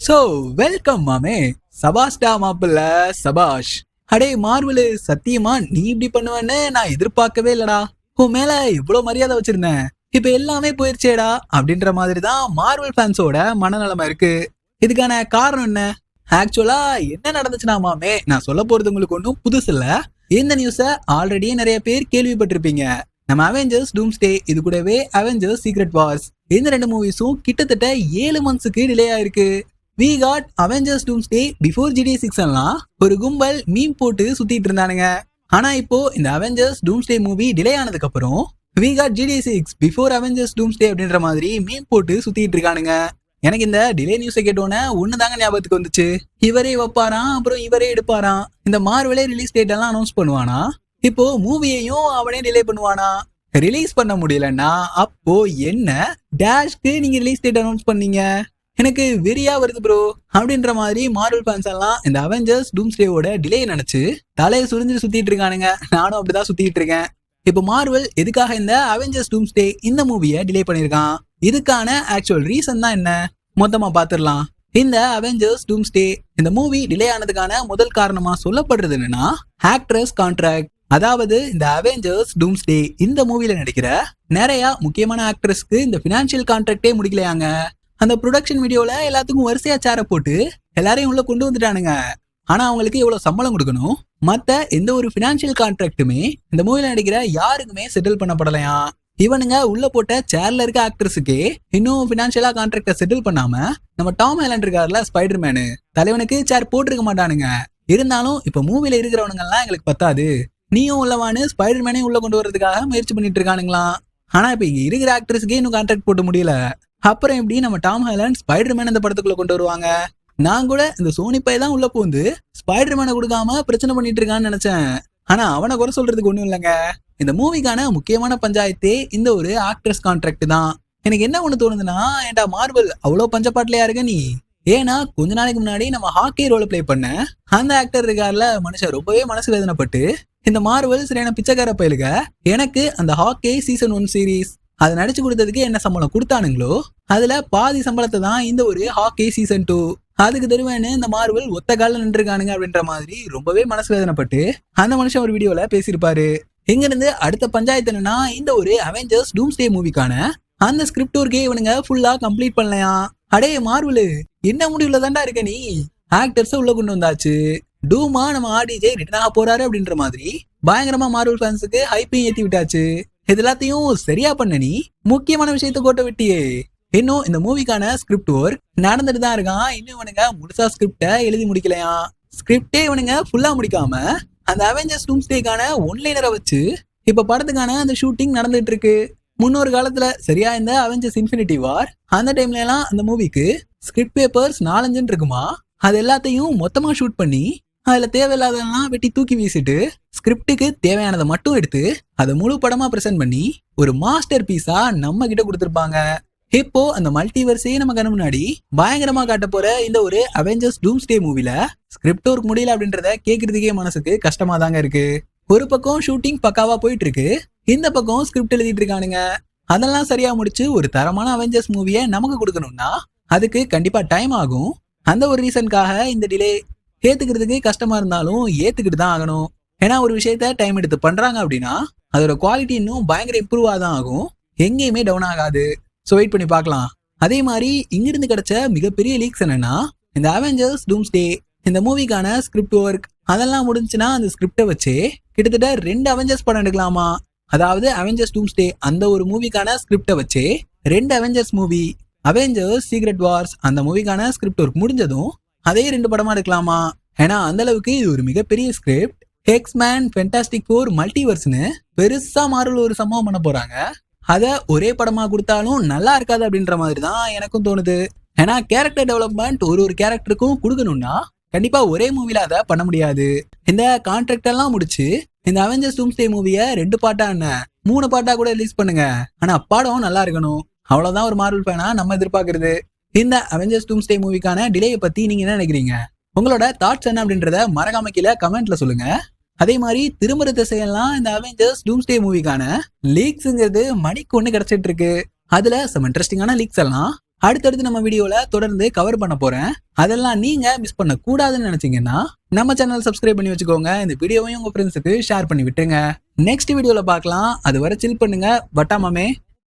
So welcome மாமே. சபாஷ்டா மாப்பிள்ள சபாஷ். அடே மார்வலு, சத்தியமா நீ இப்படி பண்ணுவேன்னு நான் எதிர்பார்க்கவே இல்லடா. உன் மேல இவ்வளவு மரியாதை வச்சிருந்தேன், இப்ப எல்லாமே போயிருச்சேடா அப்படின்ற மாதிரி தான் மார்வல் ஃபேன்ஸோட மனநலமா இருக்கு. இதுக்கான காரணம் என்ன? ஆக்சுவலா என்ன நடந்துச்சுன்னா மாமே, நான் சொல்ல போறது உங்களுக்கு ஒன்றும் புதுசு இல்ல. இந்த நியூஸ ஆல்ரெடியே நிறைய பேர் கேள்விப்பட்டிருப்பீங்க. நம்ம அவெஞ்சர்ஸ் டூம்ஸ்டே, இது கூடவே அவெஞ்சர்ஸ் சீக்ரெட் வார்ஸ், இந்த ரெண்டு மூவிஸும் கிட்டத்தட்ட 7 மந்த்ஸுக்கு டிலே ஆயிருக்கு. We got Avengers Doomsday before GD6 எல்லாம் ஒரு கும்பல் மீம் போட்டு சுத்திட்டு இருந்தானுங்க. ஆனா இப்போ இந்த அவெஞ்சர்ஸ் டூம்ஸ்டே மூவி டிலே ஆனதுக்கு அப்புறம் we got GD6 before Avengers Doomsday அப்படின்ற மாதிரி மீம் போட்டு சுத்திட்டு இருக்கானுங்க. எனக்கு இந்த டிலே நியூஸை கேட்டோன்னே ஒண்ணுதாங்க ஞாபகத்துக்கு வந்துச்சு. இவரே வைப்பாராம், அப்புறம் இவரே எடுப்பாராம். இந்த மார்வலே ரிலீஸ் டேட் எல்லாம் அனௌன்ஸ் பண்ணுவானா, இப்போ மூவியையும் அவனே டிலே பண்ணுவானா? ரிலீஸ் பண்ண முடியலன்னா அப்போ என்ன டேஷ்க்கு நீங்க ரிலீஸ் டேட் அனௌன்ஸ் பண்ணீங்க? எனக்கு வெறியா வருது ப்ரோ அப்படின்ற மாதிரி மார்வல் ஃபேன்ஸ் எல்லாம் இந்த அவெஞ்சர்ஸ் டூம்ஸ்டேவோட டிலே நினைச்சு தலையை சுரிஞ்சு சுத்திட்டு இருக்கானுங்க. நானும் அப்படிதான் சுத்திட்டு இருக்கேன். இப்போ மார்வல் எதுக்காக இந்த அவெஞ்சர்ஸ் டூம்ஸ்டே இந்த மூவியை டிலே பண்ணிருக்கான், இதுக்கான ஆக்சுவல் ரீசன் தான் என்ன மொத்தமா பாத்துடலாம். இந்த அவெஞ்சர்ஸ் டூம்ஸ்டே இந்த மூவி டிலே ஆனதுக்கான முதல் காரணமா சொல்லப்படுறது என்னன்னா ஆக்ட்ரஸ் கான்ட்ராக்ட். அதாவது இந்த அவெஞ்சர்ஸ் டூம்ஸ்டே இந்த மூவில நடிக்கிற நிறைய முக்கியமான ஆக்ட்ரஸ்க்கு இந்த பினான்சியல் கான்ட்ராக்டே முடிக்கலையாங்க. அந்த ப்ரொடக்ஷன் வீடியோல எல்லாத்துக்கும் வரிசையா சேர போட்டு எல்லாரையும் உள்ள கொண்டு வந்துட்டானுங்க. ஆனா அவங்களுக்கு எவ்வளவு சம்பளம் கொடுக்கணும், மத்த எந்த ஒரு பினான்சியல் கான்ட்ராக்டுமே இந்த மூவில நடிக்கிற யாருக்குமே செட்டில் பண்ணப்படலையா. இவனுங்க உள்ள போட்ட சேர்ல இருக்க ஆக்ட்ரஸுக்கே இன்னும் பினான்சியலா கான்ட்ராக்ட செட்டில் பண்ணாம நம்ம டாம் ஹாலண்ட் இருக்காருல ஸ்பைடர்மேனு, தலைவனுக்கு சேர் போட்டிருக்க மாட்டானுங்க. இருந்தாலும் இப்ப மூவில இருக்கிறவனுங்க எல்லாம் எங்களுக்கு பத்தாது, நீயும் உள்ளவானு ஸ்பைடர்மேனே உள்ள கொண்டு வர்றதுக்காக முயற்சி பண்ணிட்டு இருக்கானுங்களாம். ஆனா இப்ப இங்க இருக்கிற ஆக்ட்ரஸுக்கே இன்னும் கான்ட்ராக்ட் போட்டு முடியல. அப்புறம் எப்படி நம்ம டாம் ஹாலண்ட் ஸ்பைடர்மேன் இந்த படத்துக்குள்ள கொண்டு வருவாங்க? நான் கூட இந்த சோனி பை தான் உள்ள பூந்து ஸ்பைடர்மேனை கொடுக்காம பிரச்சனை பண்ணிட்டு இருக்கான்னு நினைச்சேன். ஆனா அவனை குறை சொல்றதுக்கு ஒண்ணும் இல்லைங்க. இந்த மூவிக்கான முக்கியமான பஞ்சாயத்தே இந்த ஒரு ஆக்ட்ரஸ் கான்ட்ராக்ட் தான். எனக்கு என்ன ஒண்ணு தோணுதுன்னா, ஏன்டா மார்வல் அவ்வளவு பஞ்சப்பாட்டிலையா இருக்க நீ? ஏன்னா கொஞ்ச நாளைக்கு முன்னாடி நம்ம ஹாக்கி ரோல பிளே பண்ண அந்த ஆக்டர் இருக்கார்ல மனுஷன், ரொம்பவே மனசு வேதனைப்பட்டு இந்த மார்வல் சரியான பிச்சைக்கார பயலுக எனக்கு அந்த ஹாக்கி சீசன் 1 சீரீஸ் அதை நடிச்சு கொடுத்ததுக்கு என்ன சம்பளம் கொடுத்தானுங்களோ அதுல பாதி சம்பளத்தை தான் இந்த ஒரு ஹாக்கி சீசன் 2 அதுக்கு தருவேன்னு இந்த மார்வல் ஒத்த கால நின்றுருக்கானுங்க அப்படின்ற மாதிரி ரொம்பவே மனசு வேதனைப்பட்டு அந்த மனுஷன் ஒரு வீடியோல பேசியிருப்பாரு. எங்க இருந்து அடுத்த பஞ்சாயத்து என்னன்னா, இந்த ஒரு அவெஞ்சர்ஸ் டூம்ஸ்டே மூவிக்கான அந்த ஸ்கிரிப்ட் ஒர்க்கே இவனுங்க ஃபுல்லா கம்ப்ளீட் பண்ணலையா. அடே மார்வலு, என்ன முடிவுல தாண்டா இருக்க நீ? ஆக்டர்ஸ உள்ள கொண்டு வந்தாச்சு, டூமா நம்ம ஆர்டிஜே ரிட்டர்ன் ஆக போறாரு அப்படின்ற மாதிரி பயங்கரமா மார்வல் ஃபேன்ஸுக்கு ஹைப்பையும் ஏத்தி விட்டாச்சு. இது எல்லாத்தையும் சரியா பண்ண நீ முக்கியமான விஷயத்த கோட்டை விட்டியே. இன்னும் இந்த மூவிக்கான ஸ்கிரிப்ட் ஒர்க் நடந்துட்டு தான் இருக்கான். இன்னும் இவனுங்க முழுசா ஸ்கிரிப்ட எழுதி முடிக்கலையா. ஸ்கிரிப்டே இவனுங்க ஃபுல்லா முடிக்காம அந்த அவெஞ்சர்ஸ் டூம்ஸ்டேக்கான ஒன்லைனரை வச்சு இப்ப படத்துக்கான அந்த ஷூட்டிங் நடந்துட்டு இருக்கு. முன்னொரு காலத்துல சரியா இந்த அவெஞ்சர்ஸ் இன்ஃபினிட்டி வார் அந்த டைம்ல எல்லாம் அந்த மூவிக்கு ஸ்கிரிப்ட் பேப்பர்ஸ் 4-5 இருக்குமா, அது எல்லாத்தையும் மொத்தமா ஷூட் பண்ணி அதுல தேவையில்லாதெல்லாம் வெட்டி தூக்கி வீசிட்டு ஸ்கிரிப்டுக்கு தேவையானதை மட்டும் எடுத்து அதை முழு படமா பிரசன்ட் பண்ணி ஒரு மாஸ்டர் பீஸா நம்ம கிட்ட கொடுத்துருப்பாங்க. இப்போ அந்த மல்டிவர்ஸே நம்ம கண்ணு முன்னாடி பயங்கரமா காட்ட போற இந்த ஒரு அவெஞ்சர்ஸ் டூம்ஸ்டே மூவில ஸ்கிரிப்ட் ஒர்க் முடியல அப்படின்றத கேட்கறதுக்கே மனசுக்கு கஷ்டமா தாங்க இருக்கு. ஒரு பக்கம் ஷூட்டிங் பக்காவா போயிட்டு இருக்கு, இந்த பக்கம் ஸ்கிரிப்ட் எழுதிட்டு இருக்கானுங்க. அதெல்லாம் சரியா முடிச்சு ஒரு தரமான அவெஞ்சர்ஸ் மூவியை நமக்கு கொடுக்கணும்னா அதுக்கு கண்டிப்பா டைம் ஆகும். அந்த ஒரு ரீசனுக்காக இந்த டிலே ஏத்துக்கிறதுக்கு கஷ்டமா இருந்தாலும் ஏத்துக்கிட்டு தான் ஆகணும். ஏன்னா ஒரு விஷயத்த டைம் எடுத்து பண்றாங்க அப்படின்னா அதோட குவாலிட்டி இன்னும் பயங்கர இம்ப்ரூவ் தான் ஆகும், எங்கேயுமே டவுன் ஆகாது. ஸோ வெயிட் பண்ணி பார்க்கலாம். அதே மாதிரி இங்கிருந்து கிடைச்ச மிகப்பெரிய லீக்ஸ் என்னன்னா, இந்த அவெஞ்சர்ஸ் டூம்ஸ்டே இந்த மூவிக்கான ஸ்கிரிப்ட் ஒர்க் அதெல்லாம் முடிஞ்சுன்னா அந்த ஸ்கிரிப்டை வச்சு கிட்டத்தட்ட 2 அவெஞ்சர்ஸ் படம் எடுக்கலாமா. அதாவது அவெஞ்சர்ஸ் டூம்ஸ்டே அந்த ஒரு மூவிக்கான ஸ்கிரிப்டை வச்சு 2 Avengers movie, Avengers secret Wars அந்த மூவிக்கான ஸ்கிரிப்ட் ஒர்க் முடிஞ்சதும் அதே 2 படமா எடுக்கலாமா. ஏன்னா அந்த அளவுக்கு இது ஒரு மிகப்பெரிய ஸ்கிரிப்ட். எக்ஸ்மேன், ஃபென்டாஸ்டிக் ஃபோர், மல்டிவர்ஸ்னு பெருசா மார்வல் ஒரு சம்பவம் பண்ண போறாங்க. அதை ஒரே படமா கொடுத்தாலும் நல்லா இருக்காது அப்படின்ற மாதிரி தான் எனக்கும் தோணுது. ஏன்னா கேரக்டர் டெவலப்மெண்ட் ஒரு கேரக்டருக்கும் கொடுக்கணும்னா கண்டிப்பா ஒரே மூவில அதை பண்ண முடியாது. இந்த கான்ட்ராக்ட் எல்லாம் முடிச்சு இந்த அவெஞ்சர்ஸ் டூம்ஸ்டே மூவியை 2 பார்ட்டா என்ன 3 பார்ட்டா கூட ரிலீஸ் பண்ணுங்க, ஆனா படம் நல்லா இருக்கணும். அவ்வளவுதான் ஒரு மார்வல் ஃபேனா நம்ம எதிர்பார்க்கறது. இந்த அவெஞ்சர்ஸ் டூம்ஸ்டே மூவிக்கான டிலேயை பத்தி நீங்க என்ன நினைக்கிறீங்க? உங்களோட தாட்ஸ் என்ன அப்படின்றத மறக்காம கீழே கமெண்ட்ல சொல்லுங்க. அதே மாதிரி திரும்புற திசையெல்லாம் இந்த அவெஞ்சர்ஸ் டூம்ஸ்டே மூவிக்கான லீக்ஸ்ங்கிறது மணிக்கு 1 கிடைச்சிட்டு இருக்கு. அதுல சம் இன்ட்ரெஸ்டிங்கான லீக்ஸ் எல்லாம் அடுத்தடுத்து நம்ம வீடியோல தொடர்ந்து கவர் பண்ண போறேன். அதெல்லாம் நீங்க மிஸ் பண்ண கூடாதுன்னு நினைச்சீங்கன்னா நம்ம சேனல் சப்ஸ்கிரைப் பண்ணி வச்சுக்கோங்க. இந்த வீடியோவையும் உங்க ஃப்ரெண்ட்ஸுக்கு ஷேர் பண்ணி விட்டுருங்க. நெக்ஸ்ட் வீடியோல பார்க்கலாம். அது வரை சில் பண்ணுங்க. வட்டா மாமே.